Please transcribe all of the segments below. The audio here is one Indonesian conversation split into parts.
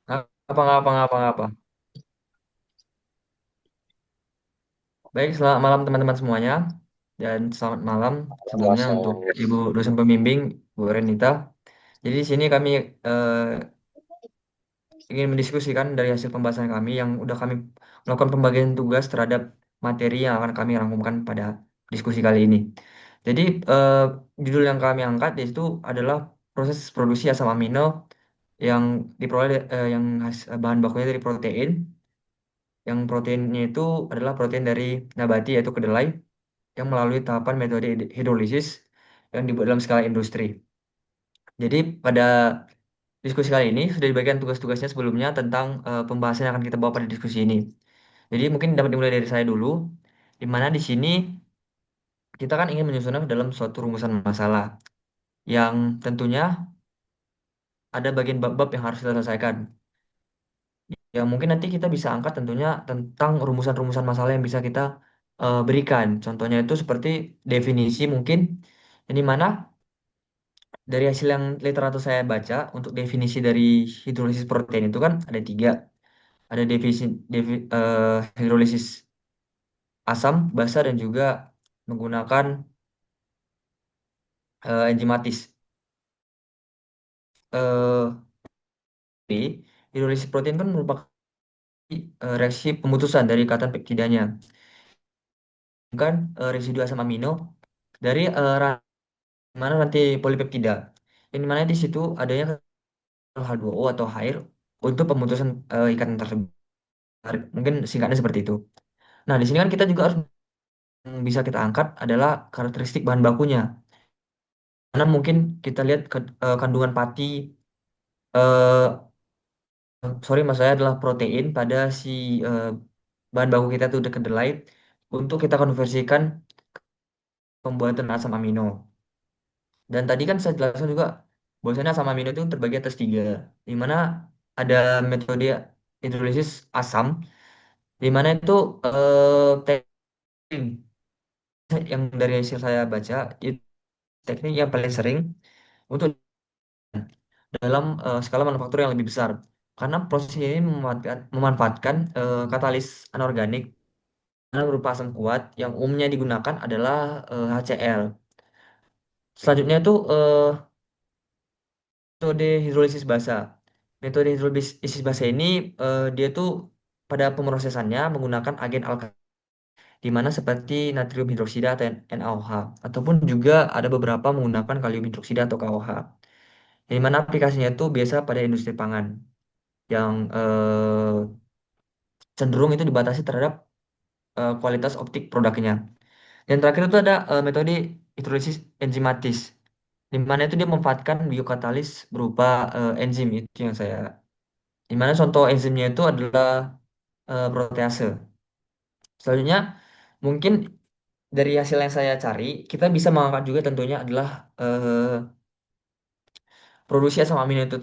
Ngapa. Baik, selamat malam teman-teman semuanya. Dan selamat malam sebelumnya untuk Puasa. Ibu dosen pembimbing, Bu Renita. Jadi di sini kami eh, ingin mendiskusikan dari hasil pembahasan kami yang udah kami melakukan pembagian tugas terhadap materi yang akan kami rangkumkan pada diskusi kali ini. Jadi eh, judul yang kami angkat yaitu adalah proses produksi asam amino yang diperoleh yang bahan bakunya dari protein. Yang proteinnya itu adalah protein dari nabati yaitu kedelai yang melalui tahapan metode hidrolisis yang dibuat dalam skala industri. Jadi pada diskusi kali ini sudah dibagikan tugas-tugasnya sebelumnya tentang pembahasan yang akan kita bawa pada diskusi ini. Jadi mungkin dapat dimulai dari saya dulu, di mana di sini kita kan ingin menyusun ke dalam suatu rumusan masalah yang tentunya ada bagian bab-bab yang harus kita selesaikan. Ya mungkin nanti kita bisa angkat tentunya tentang rumusan-rumusan masalah yang bisa kita berikan. Contohnya itu seperti definisi mungkin, ini mana dari hasil yang literatur saya baca untuk definisi dari hidrolisis protein itu kan ada tiga. Ada hidrolisis asam, basa, dan juga menggunakan enzimatis. Eh, jadi, hidrolisis protein kan merupakan reaksi pemutusan dari ikatan peptidanya. Kan residu asam amino dari mana nanti polipeptida. Yang mana di situ adanya H2O atau air untuk pemutusan ikatan tersebut. Mungkin singkatnya seperti itu. Nah, di sini kan kita juga harus yang bisa kita angkat adalah karakteristik bahan bakunya. Karena mungkin kita lihat kandungan pati, eh sorry mas saya adalah protein pada si eh, bahan baku kita itu udah kedelai untuk kita konversikan pembuatan asam amino. Dan tadi kan saya jelaskan juga bahwasanya asam amino itu terbagi atas tiga, di mana ada metode hidrolisis asam, di mana itu teknik yang dari hasil saya baca itu teknik yang paling sering untuk dalam skala manufaktur yang lebih besar. Karena proses ini memanfaatkan katalis anorganik yang berupa asam kuat yang umumnya digunakan adalah HCl. Selanjutnya itu metode hidrolisis basa. Metode hidrolisis basa ini dia tuh pada pemrosesannya menggunakan agen alkali di mana seperti natrium hidroksida atau NaOH ataupun juga ada beberapa menggunakan kalium hidroksida atau KOH. Di mana aplikasinya itu biasa pada industri pangan yang cenderung itu dibatasi terhadap kualitas optik produknya. Dan terakhir itu ada metode hidrolisis enzimatis, di mana itu dia memanfaatkan biokatalis berupa enzim itu yang saya, di mana contoh enzimnya itu adalah protease. Selanjutnya, mungkin dari hasil yang saya cari, kita bisa mengangkat juga tentunya adalah produksi asam amino itu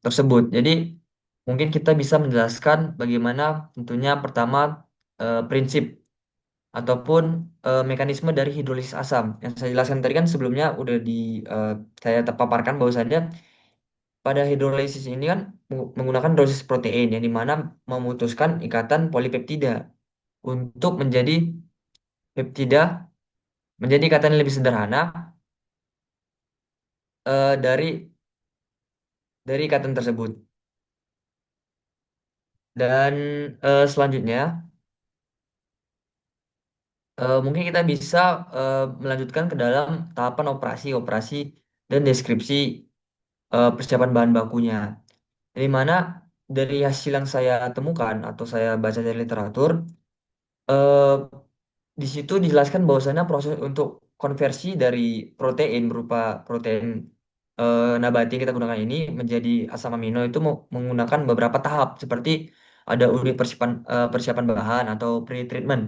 tersebut. Jadi, mungkin kita bisa menjelaskan bagaimana tentunya pertama prinsip ataupun mekanisme dari hidrolisis asam. Yang saya jelaskan tadi kan sebelumnya udah eh, saya terpaparkan bahwasannya pada hidrolisis ini kan menggunakan dosis protein yang dimana memutuskan ikatan polipeptida untuk menjadi peptida menjadi ikatan yang lebih sederhana dari ikatan tersebut. Dan selanjutnya mungkin kita bisa melanjutkan ke dalam tahapan operasi dan deskripsi persiapan bahan bakunya. Dari mana dari hasil yang saya temukan atau saya baca dari literatur, eh, di situ dijelaskan bahwasannya proses untuk konversi dari protein berupa protein nabati yang kita gunakan ini menjadi asam amino itu menggunakan beberapa tahap seperti ada unit persiapan bahan atau pre-treatment.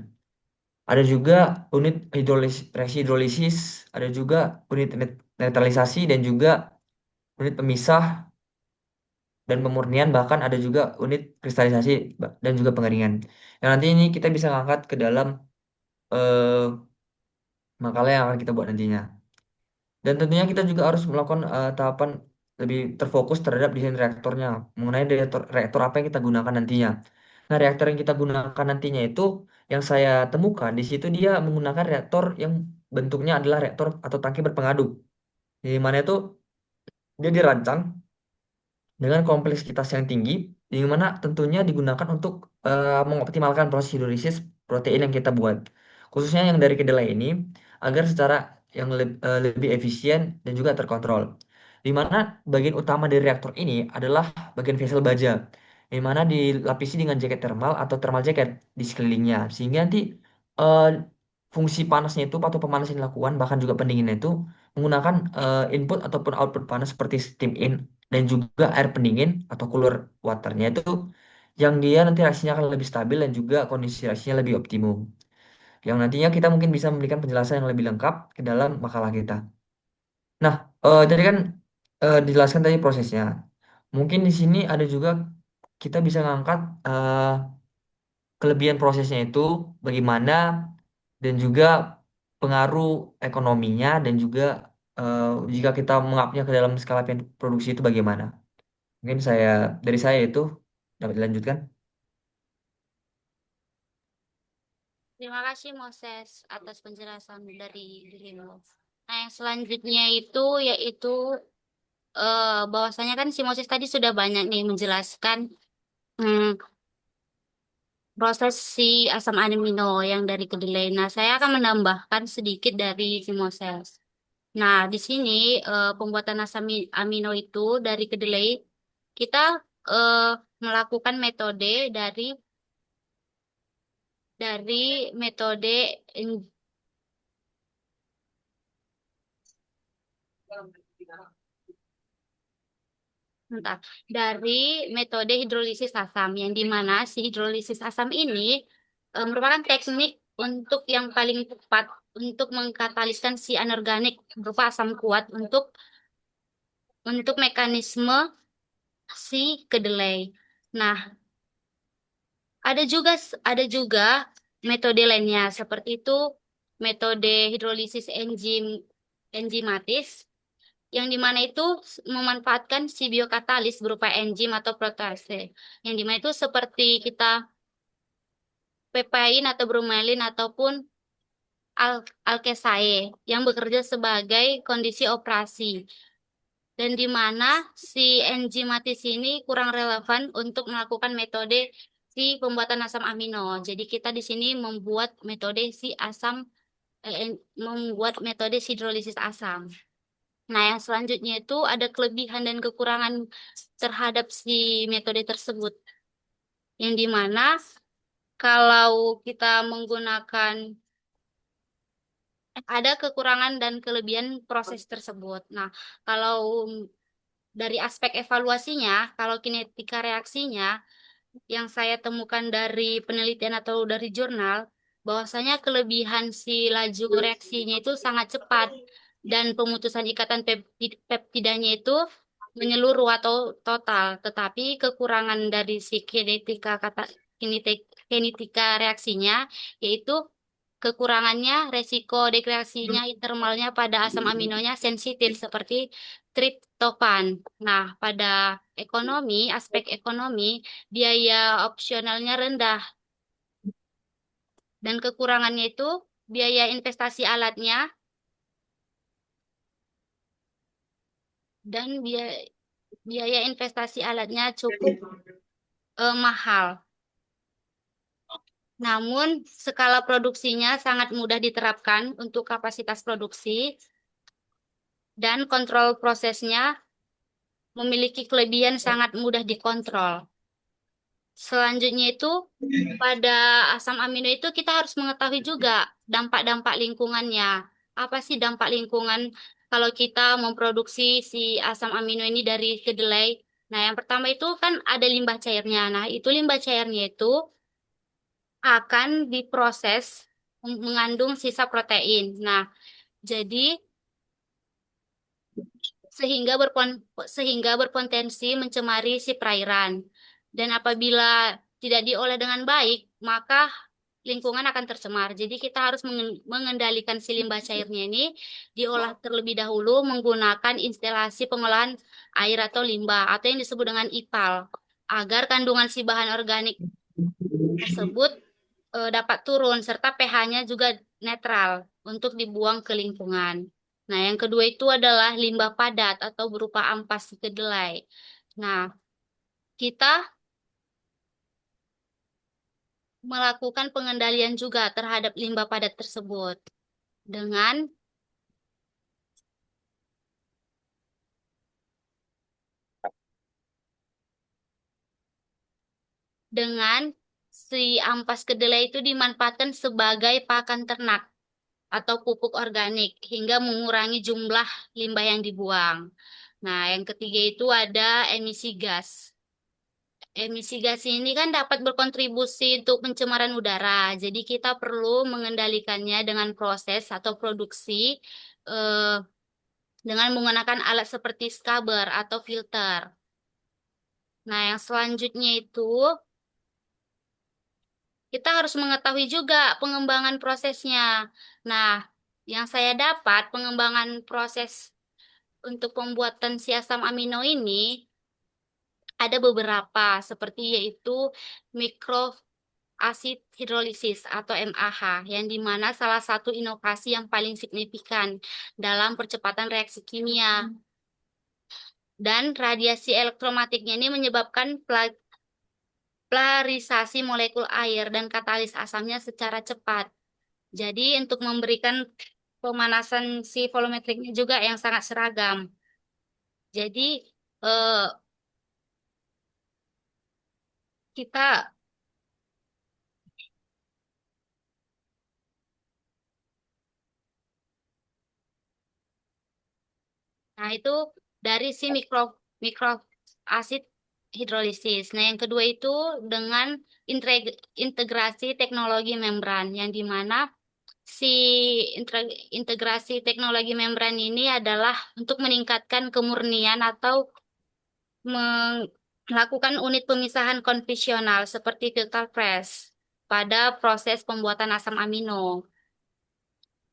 Ada juga unit reaksi hidrolisis, ada juga unit netralisasi dan juga unit pemisah dan pemurnian, bahkan ada juga unit kristalisasi dan juga pengeringan. Yang nanti ini kita bisa ngangkat ke dalam eh, makalah yang akan kita buat nantinya. Dan tentunya kita juga harus melakukan tahapan lebih terfokus terhadap desain reaktornya, mengenai reaktor apa yang kita gunakan nantinya. Nah, reaktor yang kita gunakan nantinya itu yang saya temukan di situ dia menggunakan reaktor yang bentuknya adalah reaktor atau tangki berpengaduk. Di mana itu dia dirancang dengan kompleksitas yang tinggi, di mana tentunya digunakan untuk mengoptimalkan proses hidrolisis protein yang kita buat. Khususnya yang dari kedelai ini, agar secara yang lebih efisien dan juga terkontrol. Di mana bagian utama dari reaktor ini adalah bagian vessel baja, di mana dilapisi dengan jaket thermal atau thermal jacket di sekelilingnya, sehingga nanti eh, fungsi panasnya itu atau pemanasan yang dilakukan, bahkan juga pendinginnya itu menggunakan input ataupun output panas seperti steam in dan juga air pendingin atau cooler waternya itu yang dia nanti reaksinya akan lebih stabil dan juga kondisi reaksinya lebih optimum. Yang nantinya kita mungkin bisa memberikan penjelasan yang lebih lengkap ke dalam makalah kita. Nah, tadi kan dijelaskan tadi prosesnya. Mungkin di sini ada juga kita bisa ngangkat kelebihan prosesnya itu bagaimana dan juga pengaruh ekonominya dan juga eh, jika kita mengapnya ke dalam skala produksi itu bagaimana. Mungkin dari saya itu dapat dilanjutkan. Terima kasih Moses atas penjelasan dari dirimu. Nah, yang selanjutnya itu yaitu bahwasanya kan si Moses tadi sudah banyak nih menjelaskan hmm, proses si asam amino yang dari kedelai. Nah, saya akan menambahkan sedikit dari si Moses. Nah, di sini pembuatan asam amino itu dari kedelai kita eh, melakukan metode dari metode Bentar. Dari metode hidrolisis asam, yang dimana si hidrolisis asam ini merupakan teknik untuk yang paling tepat untuk mengkataliskan si anorganik berupa asam kuat untuk mekanisme si kedelai. Nah, ada juga metode lainnya seperti itu, metode hidrolisis enzimatis yang dimana itu memanfaatkan si biokatalis berupa enzim atau protase. Yang dimana itu seperti kita pepain atau bromelin ataupun alkesae yang bekerja sebagai kondisi operasi. Dan di mana si enzimatis ini kurang relevan untuk melakukan metode si pembuatan asam amino. Jadi kita di sini membuat metode si hidrolisis asam. Nah, yang selanjutnya itu ada kelebihan dan kekurangan terhadap si metode tersebut. Yang dimana kalau kita menggunakan ada kekurangan dan kelebihan proses tersebut. Nah, kalau dari aspek evaluasinya, kalau kinetika reaksinya, yang saya temukan dari penelitian atau dari jurnal, bahwasanya kelebihan si laju reaksinya itu sangat cepat dan pemutusan ikatan peptidanya itu menyeluruh atau total. Tetapi kekurangan dari si kinetika reaksinya yaitu kekurangannya resiko degradasinya termalnya pada asam aminonya sensitif seperti triptofan. Nah, pada aspek ekonomi, biaya opsionalnya rendah dan kekurangannya itu biaya investasi alatnya dan biaya investasi alatnya cukup mahal. Namun, skala produksinya sangat mudah diterapkan untuk kapasitas produksi dan kontrol prosesnya memiliki kelebihan sangat mudah dikontrol. Selanjutnya itu pada asam amino itu kita harus mengetahui juga dampak-dampak lingkungannya. Apa sih dampak lingkungan kalau kita memproduksi si asam amino ini dari kedelai? Nah, yang pertama itu kan ada limbah cairnya. Nah, itu limbah cairnya itu akan diproses mengandung sisa protein. Nah, jadi sehingga berpotensi mencemari si perairan. Dan apabila tidak diolah dengan baik, maka lingkungan akan tercemar. Jadi kita harus mengendalikan si limbah cairnya ini diolah terlebih dahulu menggunakan instalasi pengolahan air atau limbah atau yang disebut dengan IPAL agar kandungan si bahan organik tersebut dapat turun serta pH-nya juga netral untuk dibuang ke lingkungan. Nah, yang kedua itu adalah limbah padat atau berupa ampas kedelai. Nah, kita melakukan pengendalian juga terhadap limbah padat tersebut dengan dengan si ampas kedelai itu dimanfaatkan sebagai pakan ternak atau pupuk organik hingga mengurangi jumlah limbah yang dibuang. Nah, yang ketiga itu ada emisi gas. Emisi gas ini kan dapat berkontribusi untuk pencemaran udara. Jadi kita perlu mengendalikannya dengan proses atau produksi eh, dengan menggunakan alat seperti scrubber atau filter. Nah, yang selanjutnya itu kita harus mengetahui juga pengembangan prosesnya. Nah, yang saya dapat pengembangan proses untuk pembuatan si asam amino ini ada beberapa seperti yaitu mikroasid hidrolisis atau MAH yang dimana salah satu inovasi yang paling signifikan dalam percepatan reaksi kimia dan radiasi elektromagnetiknya ini menyebabkan polarisasi molekul air dan katalis asamnya secara cepat. Jadi untuk memberikan pemanasan si volumetriknya juga yang sangat seragam. Jadi eh, kita, nah itu dari si mikroasid hidrolisis. Nah yang kedua itu dengan integrasi teknologi membran, yang dimana si integrasi teknologi membran ini adalah untuk meningkatkan kemurnian atau melakukan unit pemisahan konvensional seperti filter press pada proses pembuatan asam amino.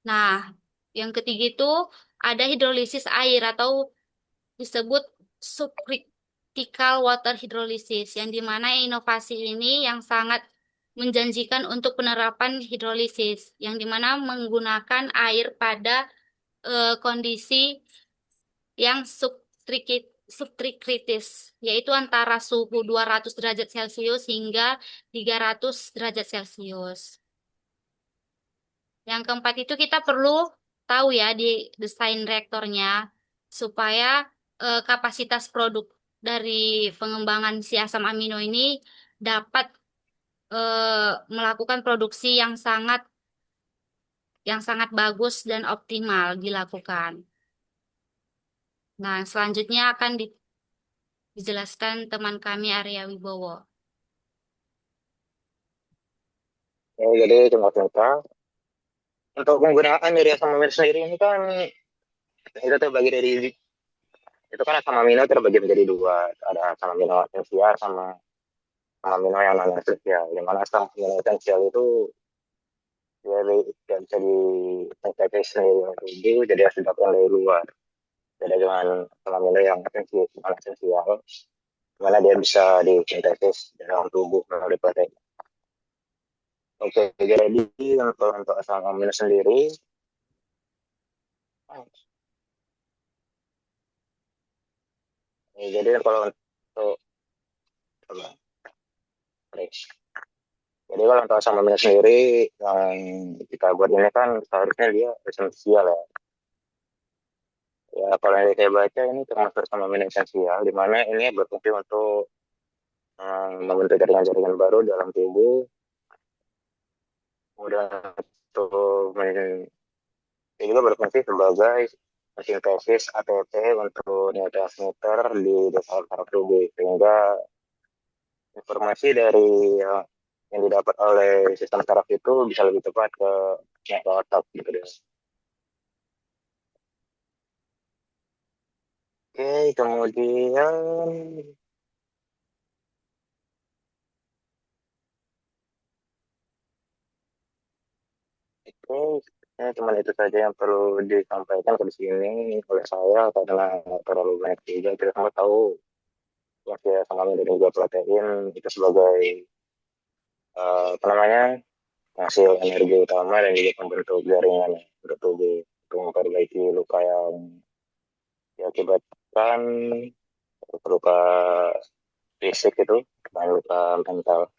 Nah, yang ketiga itu ada hidrolisis air atau disebut subcritical water hydrolysis, yang dimana inovasi ini yang sangat menjanjikan untuk penerapan hidrolisis, yang dimana menggunakan air pada kondisi yang subtrikritis, yaitu antara suhu 200 derajat Celcius hingga 300 derajat Celcius. Yang keempat itu kita perlu tahu ya di desain reaktornya supaya kapasitas produk dari pengembangan si asam amino ini dapat melakukan produksi yang sangat bagus dan optimal dilakukan. Nah, selanjutnya akan dijelaskan teman kami Arya Wibowo. Jadi cuma cerita untuk penggunaan dari asam amino sendiri ini kan itu terbagi dari itu kan asam amino terbagi menjadi dua, ada asam amino esensial sama asam amino yang non esensial. Yang mana asam amino esensial itu dia bisa disintetis sendiri oleh tubuh, jadi harus didapatkan dari luar. Beda dengan asam amino yang esensial, mana dia bisa disintetis dalam tubuh melalui protein. Oke, jadi untuk asam amino sendiri, jadi kalau untuk coba, jadi kalau untuk asam amino sendiri yang kita buat ini kan seharusnya dia esensial ya. Ya kalau yang saya baca ini termasuk asam amino esensial, di mana ini berfungsi untuk membentuk jaringan-jaringan baru dalam tubuh, kemudian untuk dia juga berfungsi sebagai sintesis ATP untuk neurotransmitter di dasar saraf tubuh, sehingga informasi dari yang didapat oleh sistem saraf itu bisa lebih cepat ke otak gitu deh. Oke, kemudian Oke, cuman itu saja yang perlu disampaikan ke sini oleh saya karena terlalu banyak juga. Kita semua tahu ya sama dan juga protein itu sebagai apa namanya hasil energi utama dan juga pembentuk jaringan bertubuh untuk memperbaiki luka yang diakibatkan luka fisik itu dan luka mental.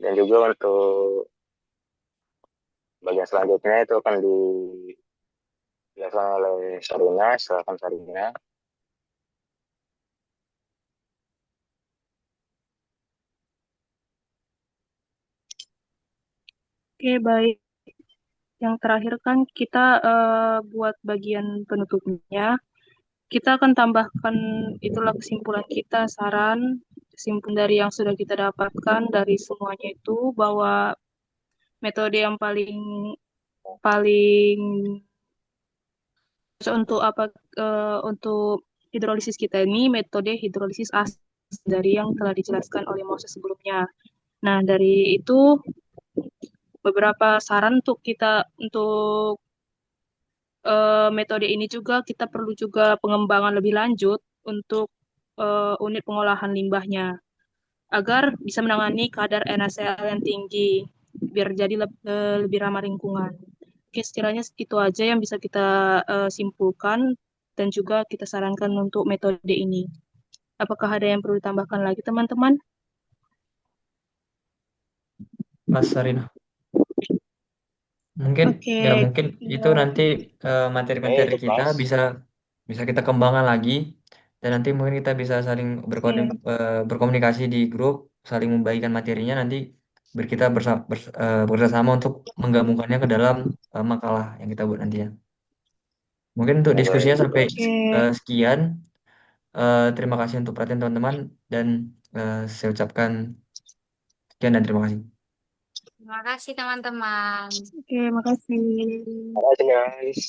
Dan juga untuk bagian selanjutnya itu akan dijelaskan oleh Sarina, silakan Sarina. Oke, baik. Yang terakhir kan kita buat bagian penutupnya. Kita akan tambahkan itulah kesimpulan kita, saran, kesimpulan dari yang sudah kita dapatkan dari semuanya itu bahwa metode yang paling paling untuk apa untuk hidrolisis kita ini metode hidrolisis as dari yang telah dijelaskan oleh Moses sebelumnya. Nah, dari itu beberapa saran untuk kita untuk metode ini juga kita perlu juga pengembangan lebih lanjut untuk unit pengolahan limbahnya agar bisa menangani kadar NaCl yang tinggi biar jadi lebih ramah lingkungan. Oke, sekiranya itu aja yang bisa kita simpulkan dan juga kita sarankan untuk metode ini. Apakah ada yang perlu ditambahkan lagi, teman-teman? Mas Sarina. Mungkin Oke, ya mungkin itu ya, nanti Oke, materi-materi itu kita pas. bisa bisa kita kembangkan lagi dan nanti mungkin kita bisa saling oke, berkomunikasi di grup, saling membagikan materinya nanti kita bekerjasama untuk menggabungkannya ke dalam makalah yang kita buat nanti ya. Mungkin untuk Ya, diskusinya baik. sampai oke. sekian. Terima kasih untuk perhatian teman-teman dan saya ucapkan sekian dan terima kasih. Terima kasih teman-teman. Oke, makasih. Makasih guys.